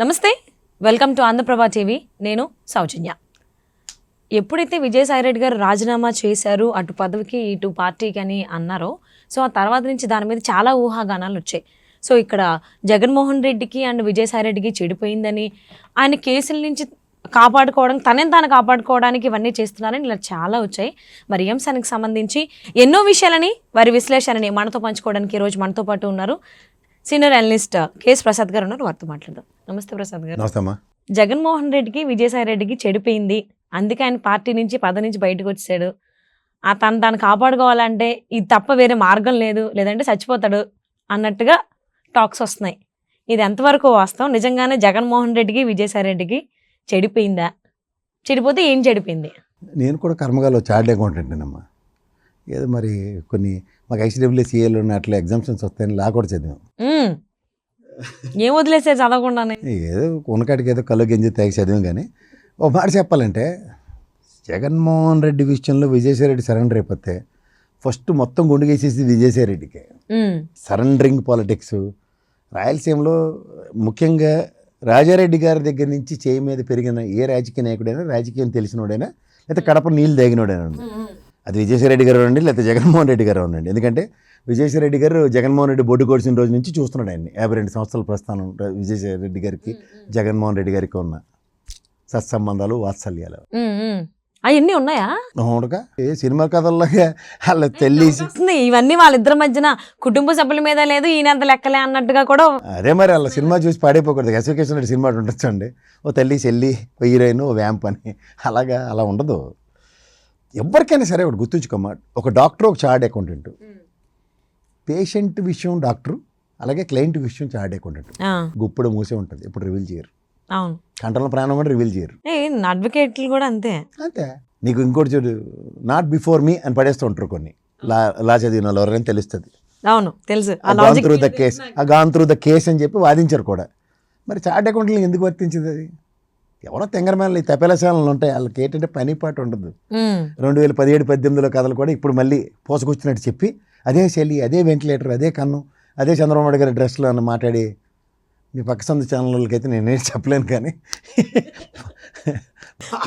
నమస్తే, welcome to Andhraprabha TV. నేను సౌజన్య. ఎప్పుడైతే విజయసాయిరెడ్డి గారు రాజీనామా చేశారు అటు పదవికి ఇటు పార్టీకి అని అన్నారో, సో ఆ తర్వాత నుంచి దాని మీద చాలా ఊహాగానాలు వచ్చాయి. సో ఇక్కడ జగన్మోహన్ రెడ్డికి అండ్ విజయసాయిరెడ్డికి చెడిపోయిందని, ఆయన కేసుల నుంచి కాపాడుకోవడానికి తాను కాపాడుకోవడానికి ఇవన్నీ చేస్తున్నారని ఇలా చాలా వచ్చాయి. మరి ఈ అంశానికి సంబంధించి ఎన్నో విషయాలని వారి విశ్లేషణని మనతో పంచుకోవడానికి ఈరోజు మనతో పాటు ఉన్నారు సీనియర్ అనలిస్ట్ కేఎస్ ప్రసాద్ గారు ఉన్నారు. వారితో మాట్లాడదాం. నమస్తే ప్రసాద్ గారు. నమస్తే. జగన్మోహన్ రెడ్డికి విజయసాయిరెడ్డికి చెడిపోయింది, అందుకే ఆయన పార్టీ నుంచి పదవి నుంచి బయటకు వచ్చాడు. తను కాపాడుకోవాలంటే ఇది తప్ప వేరే మార్గం లేదు, లేదంటే చచ్చిపోతాడు అన్నట్టుగా టాక్స్ వస్తున్నాయి. ఇది ఎంతవరకు వాస్తవం? నిజంగానే జగన్మోహన్ రెడ్డికి విజయసాయిరెడ్డికి చెడిపోయిందా? చెడిపోతే ఏం చెడిపోయింది? నేను కూడా కర్మగాలో చార్ట్ అకౌంటెంట్ అమ్మా. ఏదో మరి కొన్ని మాకు ఐసీడబ్ల్యూసీఏలు ఉన్న అట్లా ఎగ్జామ్షన్స్ వస్తాయని లా కూడా చదివాం. ఏం వదిలేసారు చదవకుండానే? ఏదో ఉన్నకాటికి ఏదో కళ్ళు గెంజి తాగి చదివాం. కానీ ఒక మాట చెప్పాలంటే, జగన్మోహన్ రెడ్డి విషయంలో విజయసాయిరెడ్డి సరెండర్ అయిపోతే ఫస్ట్ మొత్తం గుండుగేసేసి విజయసాయిరెడ్డికే. సరెండరింగ్ పాలిటిక్స్ రాయలసీమలో ముఖ్యంగా రాజారెడ్డి గారి దగ్గర నుంచి చేయి మీద పెరిగిన ఏ రాజకీయ నాయకుడైనా, రాజకీయం తెలిసినోడైనా, లేకపోతే కడప నీళ్ళు తాగినోడైనా అది విజయసాయిరెడ్డి గారు ఉండండి, లేకపోతే జగన్మోహన్ రెడ్డి గారు ఉండండి. ఎందుకంటే విజయసాయిరెడ్డి గారు జగన్మోహన్ రెడ్డి బొడ్డు కొడిసిన రోజు నుంచి చూస్తున్నాడు ఆయన్ని. 52 సంవత్సరాల ప్రస్థానం విజయసాయిరెడ్డి గారికి జగన్మోహన్ రెడ్డి గారికి ఉన్న సత్సంబంధాలు, వాత్సల్యాలు అవన్నీ ఉన్నాయా? ఏ సినిమా కథల్లాగా వాళ్ళ తెల్లి ఇవన్నీ వాళ్ళిద్దరి మధ్యన కుటుంబ సభ్యుల మీద లేదు, ఈయనంత లెక్కలే అన్నట్టుగా కూడా. అదే మరి వాళ్ళ సినిమా చూసి పాడైపోకూడదు. ఎస్వికేషన్ రెడ్డి సినిమా ఉండొచ్చు అండి, ఓ తల్లి చెల్లి, ఓ హీరోయిన్, ఓ వ్యాంప్ అని. అలా ఉండదు. ఎవరికైనా సరే ఒకటి గుర్తుంచుకోమ్మా, ఒక డాక్టర్, ఒక చార్ట్ అకౌంటెంట్. పేషెంట్ విషయం డాక్టర్, అలాగే క్లయింట్ విషయం చార్ట్ అకౌంటెంట్. గుప్పుడు మూసే ఉంటుంది, ఎప్పుడు రివీల్ చేయరు. అవును, కంటల ప్రాణం కూడా రివీల్ చేయరు. అడ్వకేట్లు కూడా అంతే. నీకు ఇంకోటి చూడు, నాట్ బిఫోర్ మీ అని పడేస్తూ ఉంటారు కొన్ని. లా చదివిన వాళ్ళు ఎవరైనా తెలుస్తుంది. అవును, తెలుసు. గాన్ త్రూ ద కేస్ అని చెప్పి వాదించారు కూడా. మరి చార్ట్ అకౌంట్లు ఎందుకు వర్తించింది? అది ఎవరో తెంగరమేళ ఈ తపేల ఛానళ్ళు ఉంటాయి, వాళ్ళకి ఏంటంటే పని పాటు ఉండదు. 2017-18లో కథలు కూడా ఇప్పుడు మళ్ళీ పోసుకొచ్చినట్టు చెప్పి అదే శైలి, అదే వెంటిలేటర్, అదే కన్ను, అదే చంద్రబాబు నాయుడు గారి డ్రెస్లో అని మాట్లాడి మీ పక్క సందు ఛానళ్ళకి అయితే నేనేం చెప్పలేను. కానీ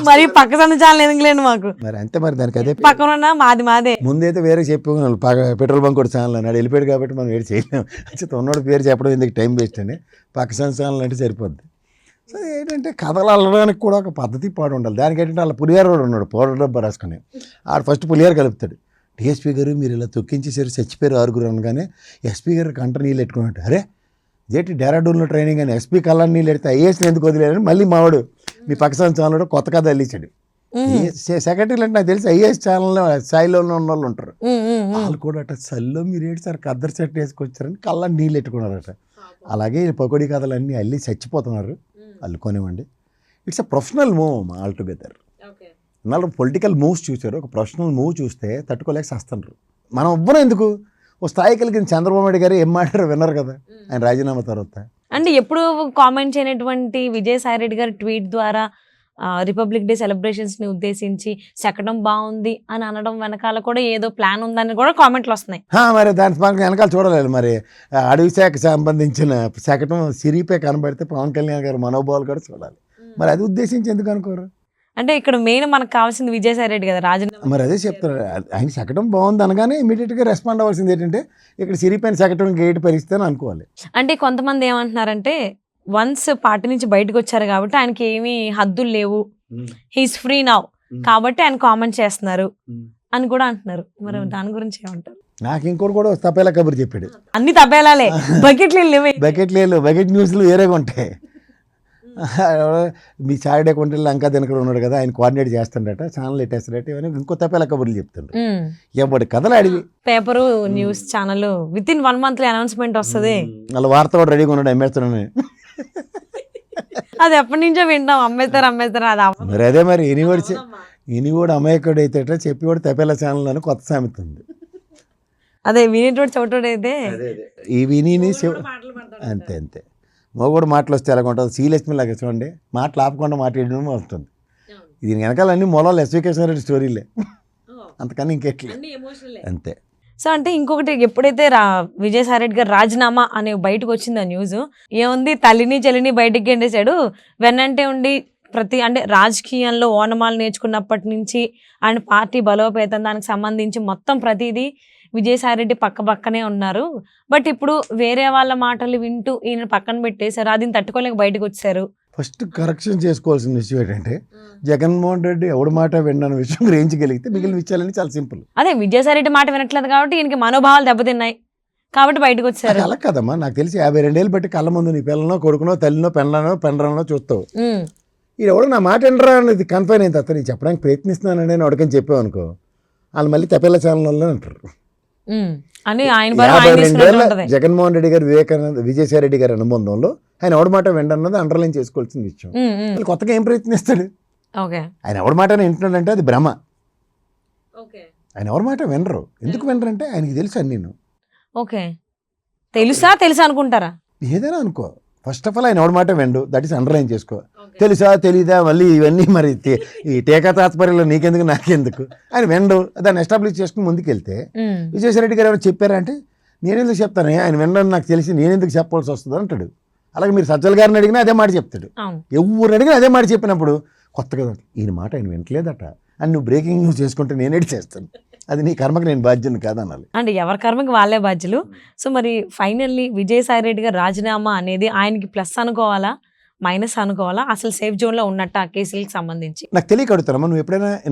మరి పక్క సందు ఛానల్ ఎందుకులేండి మాకు, మరి అంతే. మరి దానికి అదే పక్కన మాదే ముందైతే వేరే చెప్పి పెట్రోల్ బంక్ కూడా ఛానల్ అన్నాడు, వెళ్ళిపోయాడు కాబట్టి మనం వేరు చేయలేము. ఉన్నోడు పేరు చెప్పడం ఎందుకు, టైం వేస్ట్ అని పక్క సందు ఛానల్ అంటే సరిపోద్ది. సో ఏంటంటే కథలు అల్లడానికి కూడా ఒక పద్ధతి పాడు ఉండాలి. దానికి ఏంటంటే వాళ్ళ పులిహార కూడా ఉన్నాడు, పౌడర్ డబ్బా రాసుకొని ఆడు ఫస్ట్ పులిహార కలుపుతాడు. డిఎస్పీ గారు మీరు ఇలా తొక్కించేసారు, చచ్చిపోయారు 6 అనగానే ఎస్పీ గారు కంట నీళ్ళు పెట్టుకున్నట్టు, అరే జేటి డెరాడూన్లో ట్రైనింగ్ అని ఎస్పీ కళ్ళని నీళ్ళు పెడితే ఐఏఎస్ని ఎందుకు వదిలేదని మళ్ళీ మావాడు మీ పక్క ఛానల్లో కొత్త కథ అల్లించాడు. సెక్రటరీలు అంటే నాకు తెలిసి ఐఏఎస్ ఛానల్లో స్థాయిలో ఉన్న వాళ్ళు ఉంటారు, వాళ్ళు కూడా అట చల్లో మీరు ఏంటి సార్ కద్దరు చెట్టు వేసుకొచ్చారని కళ్ళని నీళ్ళు పెట్టుకున్నారట. అలాగే పకోడీ కథలన్నీ అల్లి చచ్చిపోతున్నారు, అల్లుకోనివ్వండి. It's a professional move altogether. ఇన్నాళ్ళు పొలిటికల్ మూవ్స్ చూసారు, ఒక ప్రొఫెషనల్ మూవ్ చూస్తే తట్టుకోలేక చేస్తున్నారు. మనం ఎవ్వరం ఎందుకు, ఓ స్థాయి కలిగిన చంద్రబాబు నాయుడు గారు ఏం మాట్లాడారు విన్నారు కదా ఆయన రాజీనామా తర్వాత. అంటే ఎప్పుడు కామెంట్ చేయనటువంటి విజయసాయిరెడ్డి గారి ట్వీట్ ద్వారా రిపబ్లిక్ డే సెలబ్రేషన్స్ ని ఉద్దేశించి శకటం బాగుంది అని అనడం వెనకాల కూడా ఏదో ప్లాన్ ఉందని కూడా కామెంట్లు వస్తున్నాయి. మరి దాని వెనకాల చూడలేదు. మరి అడవి శాఖకు సంబంధించిన శకటం సిరిపై కనబడితే పవన్ కళ్యాణ్ గారు మనోభావాలు కూడా చూడాలి. మరి అది ఉద్దేశించి ఎందుకు అనుకోరు? అంటే ఇక్కడ మెయిన్ మనకు కావాల్సింది విజయసాయిరెడ్డి కదా రాజీనామా. మరి అదే చెప్తారు, ఆయన శకటం బాగుంది అనగానే ఇమీడియట్గా రెస్పాండ్ అవ్వాల్సింది ఏంటంటే ఇక్కడ సిరిపైన శకటం గేట్ పరిస్థితి అని అనుకోవాలి. అంటే కొంతమంది ఏమంటున్నారంటే వన్స్ పార్టీ నుంచి బయటకు వచ్చారు కాబట్టి ఆయనకి ఏమీ హద్దులు లేవు, హీస్ ఫ్రీ నౌ కాబట్టి ఆయన కామెంట్ చేస్తున్నారు అని కూడా అంటున్నారు. మరి దాని గురించి ఏమంటారు? నాకు ఇంకోటి కూడా తపేలా కబురు చెప్పాడు. అన్ని తపేలాలే, బకెట్ న్యూస్లు వేరేగా ఉంటాయి. మీ చార్ట్ అకౌంట్ లంకా దినకర్ ఉన్నాడు కదా, ఆయన కోఆర్డినేట్ చేస్తుండట, ఛానల్ పెట్టేస్తాడట, ఇవన్నీ ఇంకో తపేలా కబుర్లు చెప్తుండ్రు. ఎవరి కథలు అడిగి paper news channel with in 1 month announcement వస్తుంది. వాళ్ళ వార్త కూడా రెడీగా ఉన్నాడు, అమ్మేస్తున్నాను. అది ఎప్పటి నుంచో వింటాం, అమ్మేస్తారు. అది మరి అదే మరి ఇని కూడా అమాయకుడు అయితే చెప్పి కూడా తపేలా ఛానల్ అని కొత్త సామెత ఉంది. అదే వినేటోడు చోటోడు అయితే ఈ విని అంతే మగోడు మాటలు వస్తే ఎలాగ ఉంటుంది, సీరియస్ లాగా చూడండి, మాటలు ఆపకుండా మాట్లాడడం వస్తుంది. దీని వెనకాల అన్ని మూలాలు ఎస్వికేషన్ రెడ్డి స్టోరీలే, అంతకన్నా ఇంకెట్లే. అంతే. సో అంటే ఇంకొకటి ఎప్పుడైతే విజయసాయి రెడ్డి గారు రాజీనామా అనే బయటకు వచ్చింది ఆ న్యూస్, ఏముంది తల్లిని చెల్లిని బయటికి గెంటేశాడు. వెన్నంటే ఉండి అంటే రాజకీయంలో ఓనమాలు నేర్చుకున్నప్పటి నుంచి ఆయన పార్టీ బలోపేతం దానికి సంబంధించి మొత్తం ప్రతిదీ విజయసాయి రెడ్డి పక్కనే ఉన్నారు. బట్ ఇప్పుడు వేరే వాళ్ళ మాటలు వింటూ ఈయన పక్కన పెట్టేశారు, అది తట్టుకోలేక బయటకు వచ్చారు. ఫస్ట్ కరెక్షన్ చేసుకోవాల్సిన విషయం ఏంటంటే జగన్మోహన్ రెడ్డి ఎవడి మాట విన్న విషయం గ్రహించగలిగితే మిగిలిన విషయాలన్నీ చాలా సింపుల్. అదే విజయసాయి రెడ్డి మాట వినట్లేదు కాబట్టి ఈయనకి మనోభావాలు దెబ్బతిన్నాయి కాబట్టి బయటకు వచ్చారు. అలా కదమ్మా, నాకు తెలిసి 52 ఏళ్ళు బట్టి కళ్ళ ముందు నీ పిల్లనో కొడుకునో తల్లినో పెండ్రానో చూస్తావు. ఇది ఎవడో నా మాట వినరా అనేది కన్ఫైన్ అయిన తర్వాత నేను చెప్పడానికి ప్రయత్నిస్తున్నానండి అని అడగని చెప్పావు అనుకో, వాళ్ళు మళ్ళీ తప్పేళ్ళ ఛానల్లో అంటారు. అని ఆయన 52 ఏళ్ళ జగన్మోహన్ రెడ్డి గారు విజయసాయి రెడ్డి గారి అనుబంధంలో ఆయన ఎవడి మాట వింటన్నది అండర్లైన్ చేసుకోవాల్సిన విషయం. కొత్తగా ఏం ప్రయత్నిస్తాడు? ఆయన ఎవడి మాట వింటున్నాడంటే అది భ్రమ. ఆయన ఎవరి మాట వినరు. ఎందుకు వినరంటే ఆయనకి తెలుసు అన్ని. ఓకే, తెలుసా అనుకుంటారా? ఏదైనా అనుకో, ఫస్ట్ ఆఫ్ ఆల్ ఆయన ఎవడి మాట విండు, దట్ ఈస్ అండర్లైన్ చేసుకో. తెలుసా తెలీదా మళ్ళీ ఇవన్నీ మరి ఈ టీకా తాత్పర్యంలో నీకెందుకు నాకెందుకు ఆయన విండు, దాన్ని ఎస్టాబ్లిష్ చేసుకుని ముందుకెళ్తే విజయసాయి రెడ్డి గారు ఎవరు చెప్పారా అంటే నేనెందుకు చెప్తాను, ఆయన వినడం నాకు తెలిసి నేనెందుకు చెప్పాల్సి వస్తుంది అంటాడు. అలాగే మీరు సజ్జల గారిని అడిగినా అదే మాట చెప్తాడు, ఎవరిని అడిగినా అదే మాట చెప్పినప్పుడు కొత్తగా ఈయన మాట ఆయన వింటలేదట అని నువ్వు బ్రేకింగ్ న్యూస్ చేసుకుంటే నేనేటి చేస్తాను, అది నీ కర్మకి నేను బాధ్యను కాదనాలి. అంటే ఎవరి కర్మకి వాళ్ళే బాధ్యులు. సో మరి ఫైనల్లీ విజయసాయి రెడ్డి గారు రాజీనామా అనేది ఆయనకి ప్లస్ అనుకోవాలా మైనస్ అనుకోవాలా, అసలు సేఫ్ జోన్లో ఉన్నట్టు ఆ కేసులకు సంబంధించి? నాకు తెలియక అడుగుతానమ్మా,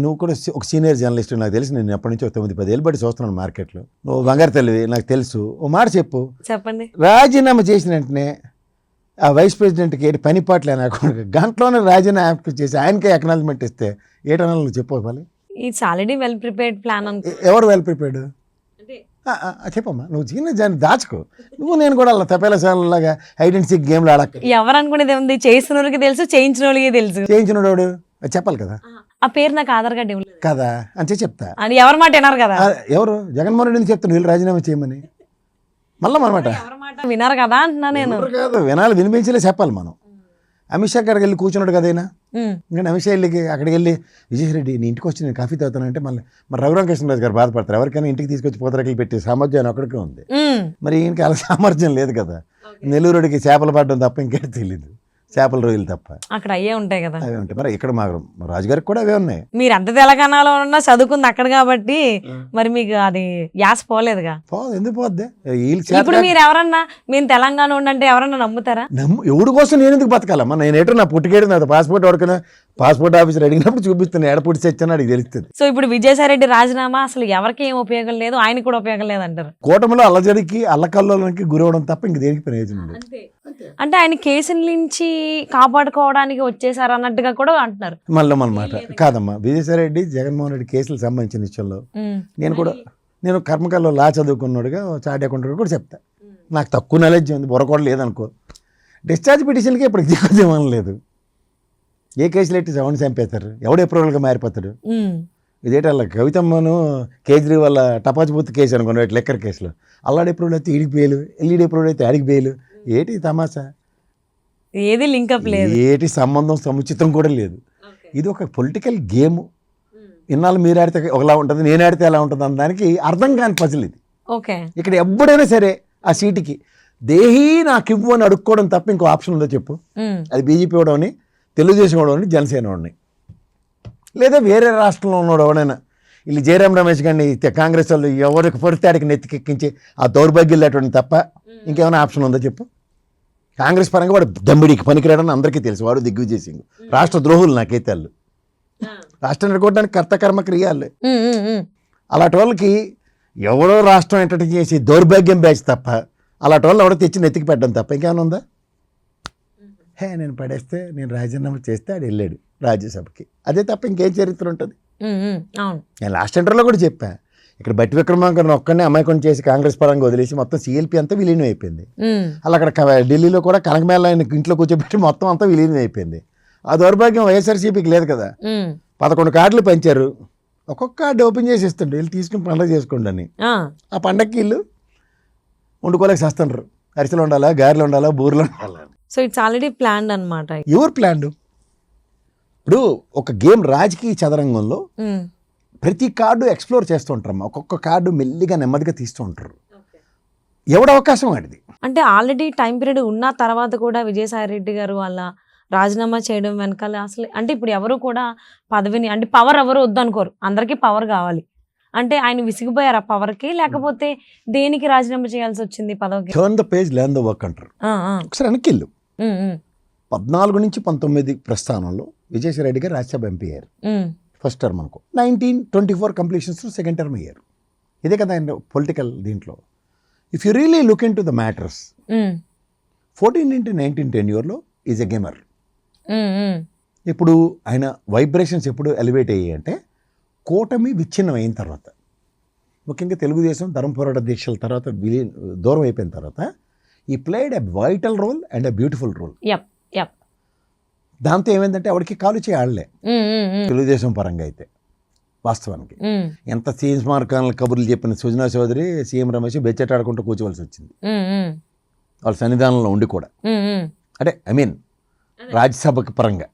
నువ్వు కూడా ఒక సీనియర్ జర్నలిస్ట్, నాకు తెలిసి నేను ఎప్పటి నుంచో 9-10 ఏళ్ళు బట్టి చూస్తున్నాను మార్కెట్లో, నువ్వు బంగారు తెలివి, నాకు తెలుసు. ఓ మాట చెప్పండి. రాజీనామా చేసిన వెంటనే ఆ వైస్ ప్రెసిడెంట్కి ఏంటి పని పాటలు అని గంటలోనే రాజీనామా చేసి ఆయనకే ఎక్నాలజ్మెంట్ ఇస్తే ఏటన్నా నువ్వు చెప్పవాలి? It's already well prepared plan. ఎవరు వెల్ ప్రిపేర్డ్? చెప్పమ్మా, నువ్వు చిన్న దాచుకో. నువ్వు నేను కూడా అలా తపేల లాగా హైడ్ అండ్ సీక్ గేమ్లు ఆడక. ఎవరు అనుకునేది ఉంది, చేసిన వాళ్ళకి తెలుసు, చేయించిన వాళ్ళకి తెలుసు. చేయించినోడు చెప్పాలి కదా. ఆ పేరు నాకు ఆధార్ కార్డు ఇవ్వలేదు కదా అని చెప్తా. అని ఎవరి మాట వినారు కదా. ఎవరు జగన్మోహన్ రెడ్డిని చెప్తాను వీళ్ళు రాజీనామా చేయమని, మళ్ళీ మనమాట వినారు కదా అంటున్నా నేను. కాదు, వినాలి, వినిపించలే చెప్పాలి మనం. అమిత్ షా అక్కడికి వెళ్ళి కూర్చున్నాడు కదైనా, ఇంకా అమిత్ షా వెళ్ళి అక్కడికి వెళ్ళి విజయసాయి రెడ్డి నీ ఇంటికి వచ్చి నేను కాఫీ తాగుతానంటే మళ్ళీ మరి రఘురామకృష్ణరాజు గారు బాధపడతారు. ఎవరికైనా ఇంటికి తీసుకొచ్చి పూతరేకలు పెట్టి సామర్థ్యం అక్కడికే ఉంది, మరి ఈయనకి అలా సామర్థ్యం లేదు కదా. నెల్లూరుడికి చేపలు పడడం తప్ప ఇంకేం తెలియదు, చేపల రొయ్యలు తప్ప. అక్కడ అయ్యే ఉంటాయి కదా. అవే ఉంటాయి. మరి ఇక్కడ మా రాజుగారికి కూడా అవే ఉన్నాయి. మీరు అంత తెలంగాణలో ఉన్నా చదువుకుంది అక్కడ కాబట్టి మరి మీకు అది యాస పోలేదుగా. ఎందుకు పోద్ది? ఇప్పుడు మీరు ఎవరన్నా మేము తెలంగాణ ఉండంటే ఎవరన్నా నమ్ముతారా? ఎవడి కోసం నేను ఎందుకు బతకాలమ్మా? నేను ఏంటో నా పుట్టుకేడు నా పాస్పోర్ట్ ఎవరికైనా పాస్పోర్ట్ ఆఫీసర్ అడిగినప్పుడు చూపిస్తాను, ఎడపుట్టి తెచ్చాను అడిగి తెలుస్తుంది. సో ఇప్పుడు విజయసాయి రెడ్డి రాజీనామా అసలు ఎవరికి ఏం ఉపయోగం లేదు, ఆయనకు కూడా ఉపయోగం లేదు అంటారు. కూటమిలో అల్లజడికి అల్లకల్లోకి గురవడం తప్ప ఇంక దేనికి ప్రయోజనం లేదు. అంటే ఆయన కేసుల నుంచి కాపాడుకోవడానికి వచ్చేసారు అన్నట్టుగా కూడా అంటున్నారు. మళ్ళీ మాట కాదమ్మా, విజయసాయి రెడ్డి జగన్మోహన్ రెడ్డి కేసులకు సంబంధించిన విషయంలో నేను కర్మకాల్లో లా చదువుకున్నాడుగా చార్ట్ అకౌంట్ కూడా చెప్తా. నాకు తక్కువ నాలెడ్జ్ ఉంది, బుర్ర కూడా లేదనుకో. డిశ్చార్జ్ పిటిషన్కి ఇప్పుడు దిక్కుదేమని లేదు. ఏ కేసులు ఎట్టి సెవెన్ చంపేస్తారు, ఎవడు ఎప్రూవల్గా మారిపోతాడు. ఇదేంటి అలా కవితమ్మను కేజ్రీవాల్ టపాచిపూర్తి కేసు అనుకున్నాడు, లెక్కర్ కేసులో అల్లాడి ఎప్రూవల్ అయితే ఈడికి బెయిల్, ఎల్ఈడి ఎప్రూవల్ అయితే ఆడికి బెయిల్. ఏటి తమాషా, ఏది లింకప్ లేదు, ఏటి సంబంధం సముచితం కూడా లేదు. ఇది ఒక పొలిటికల్ గేమ్. ఇన్నాళ్ళు మీరు ఆడితే ఒకలా ఉంటుంది, నేను ఆడితే ఎలా ఉంటుంది అన్న దానికి అర్థం కాని పజిల్ ఇది. ఇక్కడ ఎప్పుడైనా సరే ఆ సీటుకి దేహీ నాకు ఇవ్వు అని అడుక్కోవడం తప్ప ఇంకో ఆప్షన్ ఉందో చెప్పు? అది బీజేపీ వాడని, తెలుగుదేశం వాడని, జనసేన వాడిని, లేదా వేరే రాష్ట్రంలో ఉన్నాడు ఎవడైనా. వీళ్ళు జయరాం రమేష్ గారిని కాంగ్రెస్ వాళ్ళు ఎవరికి పడితే ఆడికి నెత్తికెక్కించి ఆ దౌర్భాగ్యులు తప్ప ఇంకేమైనా ఆప్షన్ ఉందో చెప్పు? కాంగ్రెస్ పరంగా వాడు దమ్మిడికి పనికిరాడని అందరికీ తెలుసు, వాడు దిగ్విజయ్ సింగ్. రాష్ట్ర ద్రోహులు నాకైతే వాళ్ళు, రాష్ట్రాన్ని కొట్టడానికి కర్తకర్మ క్రియాలే. అలాంటి వాళ్ళకి ఎవడో రాష్ట్రం ఎంటర్టైన్ చేసి దౌర్భాగ్యం బ్యాచ్ తప్ప, అలాంటి వాళ్ళు ఎవడో తెచ్చి నెత్తికి పెట్టడం తప్ప ఇంకేమైనా ఉందా? నేను పడేస్తే, నేను రాజీనామా చేస్తే ఆడు వెళ్ళాడు రాజ్యసభకి, అదే తప్ప ఇంకేం చరిత్ర ఉంటుంది? నేను లాస్ట్ ఇంటర్లో కూడా చెప్పా, ఇక్కడ బట్టి విక్రమార్కను ఒక్కనే అమాయకం చేసి కాంగ్రెస్ పరంగా వదిలేసి మొత్తం సిఎల్పి అంతా విలీనం అయిపోయింది. అలా అక్కడ ఢిల్లీలో కూడా కనకమేళ ఆయన ఇంట్లో కూర్చోబెట్టి మొత్తం అంతా విలీనం అయిపోయింది. ఆ దౌర్భాగ్యం వైఎస్ఆర్సీపీకి లేదు కదా. 11 కార్డులు పంచారు, ఒక్కొక్క కార్డు ఓపెన్ చేసి ఇస్తుండ్రు, వీళ్ళు తీసుకుని పండగ చేసుకోండి అని. ఆ పండగకి వీళ్ళు వండుకోలేక చేస్తుండ్రు, అరిసెలు ఉండాలా, గారెలు ఉండాలా, బూరెలు ఉండాలా. సో ఇట్స్ ఆల్రెడీ ప్లాన్డ్ అనమాట. ఎవరు ప్లాన్డ్? ఇప్పుడు ఒక గేమ్ రాజకీయ చదరంగంలో ప్రతి కార్డు ఎక్స్ప్లోర్ చేస్తూ ఉంటారమ్మా. ఒక్కొక్క కార్డు మెల్లిగా నెమ్మదిగా తీస్తూ ఉంటారు. ఎవడ అవకాశం వాడిది. అంటే ఆల్రెడీ టైం పీరియడ్ ఉన్న తర్వాత కూడా విజయసాయి రెడ్డి గారు వాళ్ళ రాజీనామా చేయడం వెనకాల అసలు అంటే ఇప్పుడు ఎవరు కూడా పదవిని అంటే పవర్ ఎవరు వద్దనుకోరు, అందరికీ పవర్ కావాలి. అంటే ఆయన విసిగిపోయారు ఆ పవర్కి, లేకపోతే దేనికి రాజీనామా చేయాల్సి వచ్చింది పదవికి? Turn the page, learn the work అంటారు. ఒకసారి వెనక్కిల్లు. 14 నుంచి 19 ప్రస్థానంలో విజయసాయి రెడ్డి గారు రాజ్యసభ ఎంపీ అయ్యారు. ఫస్ట్ టర్మ్ అనుకో. 1924 కంప్లీషన్స్ సెకండ్ టర్మ్ అయ్యారు. ఇదే కదా ఆయన పొలిటికల్ దీంట్లో. If you really look into the matters, 14 into 19 టెన్యూర్లో ఈజ్ ఎ గేమర్. ఇప్పుడు ఆయన వైబ్రేషన్స్ ఎప్పుడు ఎలివేట్ అయ్యాయి అంటే కూటమి విచ్ఛిన్నం అయిన తర్వాత, ముఖ్యంగా తెలుగుదేశం ధర్మ పోరాట దీక్షల తర్వాత దూరం అయిపోయిన తర్వాత, ఈ played a vital role and a beautiful role. దాంతో ఏమైందంటే ఆవిడకి కాలు చేయాడలే తెలుగుదేశం పరంగా అయితే. వాస్తవానికి ఎంత సీన్స్ మార్కాల కబుర్లు చెప్పిన సుజనా చౌదరి, సీఎం రమేష్ బెచ్చటాడుకుంటూ కూర్చోవలసి వచ్చింది వాళ్ళ సన్నిధానంలో ఉండి కూడా. అంటే ఐ మీన్ రాజ్యసభకి పరంగా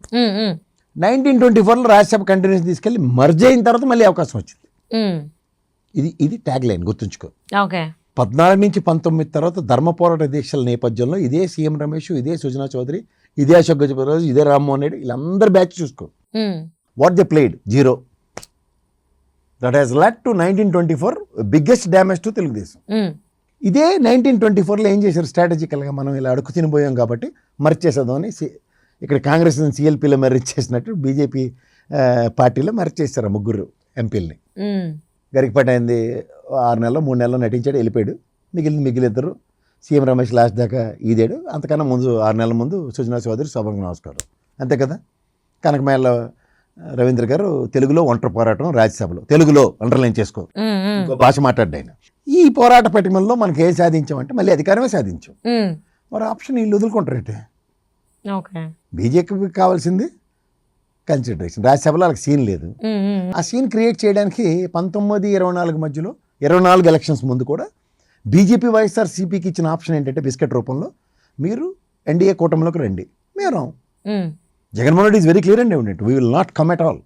1924లో రాజ్యసభ కంటిన్యూస్ తీసుకెళ్ళి మర్జ్ అయిన తర్వాత మళ్ళీ అవకాశం వచ్చింది. ఇది ట్యాగ్ లైన్ గుర్తుంచుకో. 14 నుంచి 19 తర్వాత ధర్మ పోరాట దీక్షల నేపథ్యంలో ఇదే సీఎం రమేష్, ఇదే సుజనా చౌదరి, ఇదే అశోక్ గజపతిరాజు, ఇదే రామ్మోహన్ రెడ్డి, వీళ్ళందరూ బ్యాచ్ చూసుకో. What they played zero. That has led to 1924 biggest damage to Telugu Desam. ఇదే 1924లో ఏం చేశారు స్ట్రాటజికల్గా, మనం ఇలా అడుగు తినిపోయాం కాబట్టి మర్చి చేసేద్దామని ఇక్కడ కాంగ్రెస్ సిఎల్పీలో మర్చి చేసినట్టు బీజేపీ పార్టీలో మర్చి చేశారు ఆ ముగ్గురు ఎంపీలని. గరికపాటి అయింది 6 నెలలు 3 నెలలు నటించాడు, వెళ్ళిపోయాడు. మిగిలిద్దరు సీఎం రమేష్ లాస్ట్ దాకా ఈదాడు. అంతకన్నా ముందు 6 నెలల ముందు సుజనా చౌదరి శోభంగా నమస్కారం, అంతే కదా. కనకమేళ్ళ రవీంద్ర గారు తెలుగులో ఒంటరి పోరాటం రాజ్యసభలో, తెలుగులో అండర్లైన్ చేసుకో, ఇంకో భాష మాట్లాడ్డా ఆయన. ఈ పోరాట పటిమల్లో మనకి ఏం సాధించామంటే మళ్ళీ అధికారమే సాధించాం. మరి ఆప్షన్ వీళ్ళు వదులుకుంటారంటే బీజేపీకి కావాల్సింది కన్సిడరేషన్. రాజ్యసభలో వాళ్ళకి సీన్ లేదు. ఆ సీన్ క్రియేట్ చేయడానికి 1924 మధ్యలో 24 ఎలక్షన్స్ ముందు కూడా బీజేపీ వైఎస్ఆర్ సిపికి ఇచ్చిన ఆప్షన్ ఏంటంటే బిస్కెట్ రూపంలో, మీరు ఎన్డీఏ కూటమిలోకి రండి, మేము Jaganmohan Reddy is very clear and evident, we will not come at all,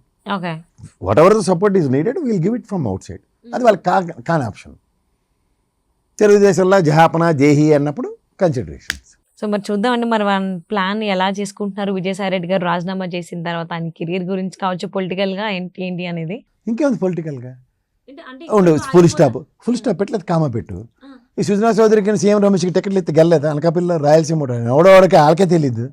what ever the support is needed will give it from out side. అది వాళ్ళకి కాని ఆప్షన్. తెలుగుదేశంలో జహాపన జేహీ అన్నప్పుడు కన్సిడరేషన్స్. సో మరి చూద్దామండి, మరి వాళ్ళ ప్లాన్ ఎలా చేసుకుంటున్నారు విజయసాయి రెడ్డి గారు రాజీనామా చేసిన తర్వాత, ఆయన కెరీర్ గురించి కావచ్చు, పొలిటికల్గా ఏంటి అనేది. ఇంకేముంది పొలిటికల్గా ఉండవు. ఫుల్ స్టాప్ పెట్టలేదు, కామా పెట్టు. ఈ సుజనా చౌదరికి సీఎం రమేష్కి టికెట్లు ఎత్తి గెలలేదు. అనకాపల్లిలో రాయలసీమ ఎవడోడికి వాళ్ళకే తెలియదు,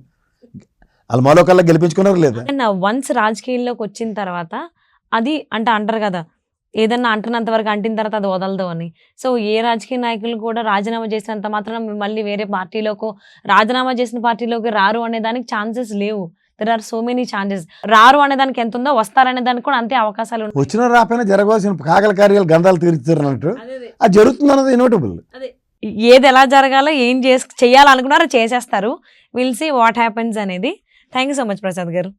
వాళ్ళు మాలో కల్లా గెలిపించుకున్నారు లేదా. వన్స్ రాజకీయాల్లోకి వచ్చిన తర్వాత అది అంటే అంటారు కదా, ఏదన్నా అంటున్నంత వరకు అంటిన తర్వాత అది వదలదు అని. సో ఏ రాజకీయ నాయకులు కూడా రాజీనామా చేసినంత మాత్రం మళ్ళీ వేరే పార్టీలోకి, రాజీనామా చేసిన పార్టీలోకి రారు అనే దానికి ఛాన్సెస్ లేవు. There are so many chances. రారు అనే దానికి ఎంత ఉందో వస్తారనే దానికి కూడా అంతే అవకాశాలు ఉన్నాయి. వచ్చిన రాపైనా జరగవలసిన కాకల కార్యాలు గంధాలు తీరుస్తారు అన్నట్టు అది జరుగుతుంది అన్నది ఇన్వెటబుల్. ఏది ఎలా జరగాలో ఏం చేయాలనుకున్నారో చేసేస్తారు. విల్ సీ వాట్ హ్యాపెన్స్ అనేది. Thank you so much Prasad గారు.